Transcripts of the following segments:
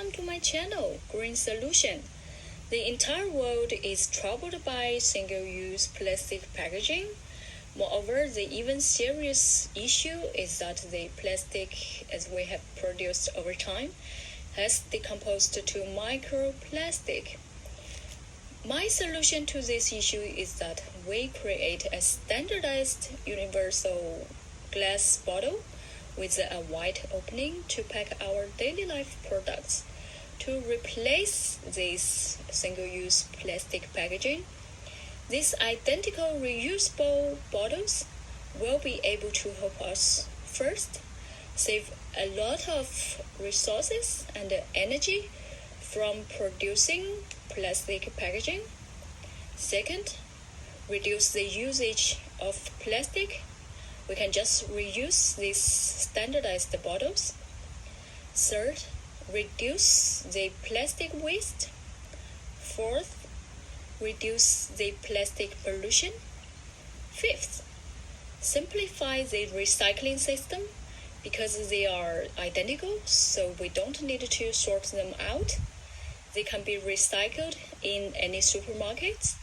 welcome to my channel, Green Solution. The entire world is troubled by single-use plastic packaging. Moreover, the even serious issue is that the plastic, as we have produced over time, has decomposed to microplastic. My solution to this issue is that we create a standardized universal glass bottle with a wide opening to pack our daily life products. To replace this single-use plastic packaging, these identical reusable bottles will be able to help us first save a lot of resources and energy from producing plastic packaging. Second, reduce the usage of plastic. We can just reuse these standardized bottles. Third, reduce the plastic waste. Fourth, reduce the plastic pollution. Fifth, simplify the recycling system because they are identical, so we don't need to sort them out. They can be recycled in any supermarkets,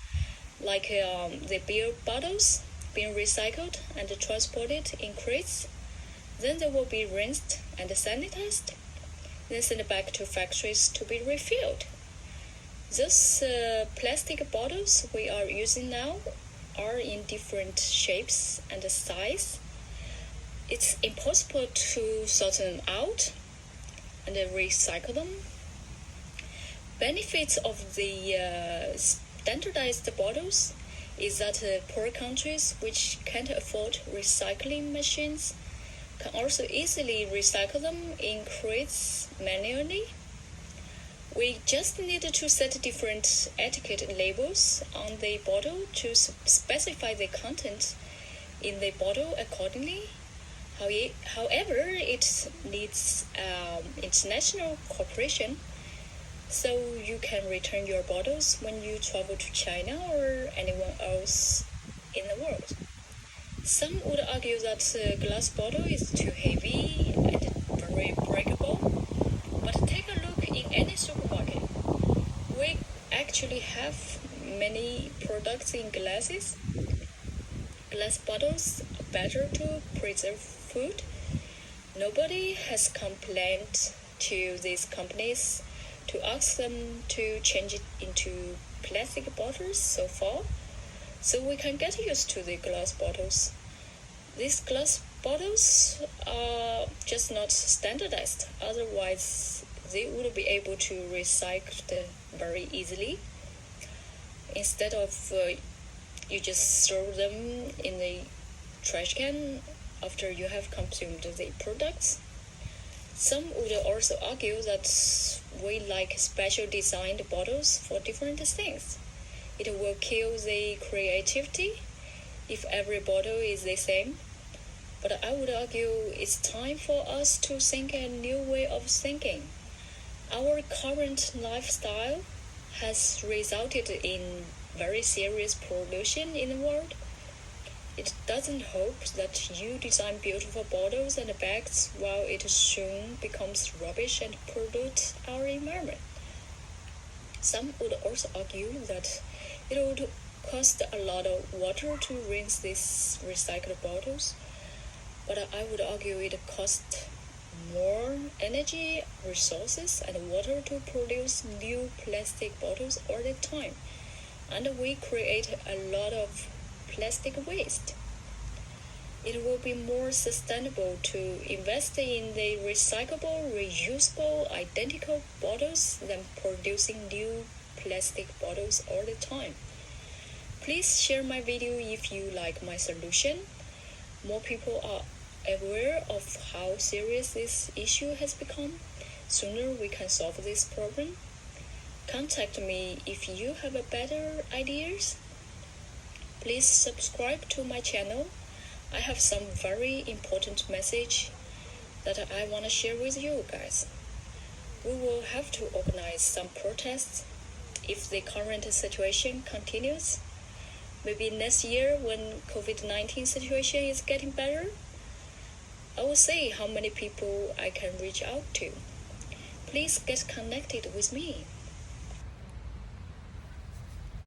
like the beer bottles being recycled and transported in crates. Then they will be rinsed and sanitized, then sent back to factories to be refilled. Those plastic bottles we are using now are in different shapes and size. It's impossible to sort them out and recycle them. Benefits of the standardized bottles is that poor countries which can't afford recycling machines can also easily recycle them in crates manually. We just need to set different etiquette labels on the bottle to specify the content in the bottle accordingly. However, it needs international cooperation, so you can return your bottles when you travel to China or anywhere else in the world. Some would argue that a glass bottle is too heavy and very breakable, but take a look in any supermarket. We actually have many products in glasses. Glass bottles are better to preserve food. Nobody has complained to these companies to ask them to change it into plastic bottles so far, so we can get used to the glass bottles. These glass bottles are just not standardized, otherwise they would be able to recycle very easily. Instead of you just throw them in the trash can after you have consumed the products. Some would also argue that we like special designed bottles for different things. It will kill the creativity if every bottle is the same. But I would argue it's time for us to think a new way of thinking. Our current lifestyle has resulted in very serious pollution in the world. It doesn't hope that you design beautiful bottles and bags while it soon becomes rubbish and pollutes our environment. Some would also argue that it would cost a lot of water to rinse these recycled bottles, but I would argue it costs more energy, resources, and water to produce new plastic bottles all the time, and we create a lot of plastic waste. It will be more sustainable to invest in the recyclable, reusable, identical bottles than producing new plastic bottles all the time. Please share my video if you like my solution. More people are aware of how serious this issue has become. Sooner we can solve this problem. Contact me if you have better ideas. Please subscribe to my channel. I have some very important message that I want to share with you guys. We will have to organize some protests if the current situation continues. Maybe next year when COVID-19 situation is getting better, I will see how many people I can reach out to. please get connected with me.